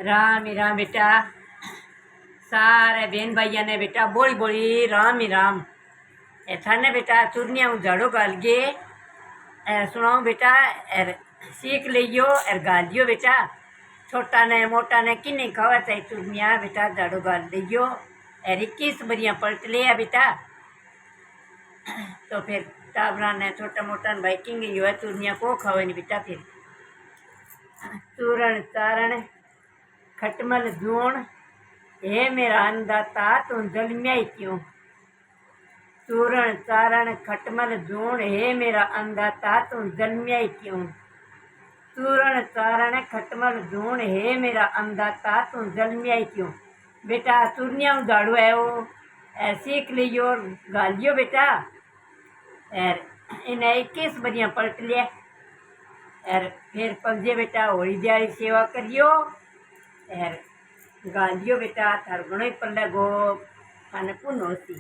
राम ही राम बेटा। सारे बेन भाइया ने बेटा बोली बोली राम ही राम। थाने बेटा चूरनिया झाड़ो गाल गे सुनाओ बेटा सीख लियो और गालियो बेटा। छोटा ने मोटा ने किन्ने खावा चाहे चूरनिया बेटा झाड़ो गाल लियो और 21 बरिया पलट लिया बेटा। तो फिर टाबरा ने छोटा मोटा भाई किंग है चूरनिया को खावे नहीं बेटा। फिर चूरण चारण खटमल जूण हे मेरा अन्नदाता तू जन्मिया ही क्यों। चूरण चारण खटमल जूण हे मेरा अन्नदाता तू जन्मिया ही क्यों। चूरण चारण खटमल जूण हे मेरा अन्नदाता तू जन्मिया ही क्यों। बेटा चूरनिया झाड़ू है वो सीख लियो और गालियो बेटा। और इन्हें 21 बरिया पलट लिया और फिर पगजे बेटा होली दिहाड़ी सेवा करियो और गालियो बेटा थार घणो ही पल्ले गो थाने पुनो सी।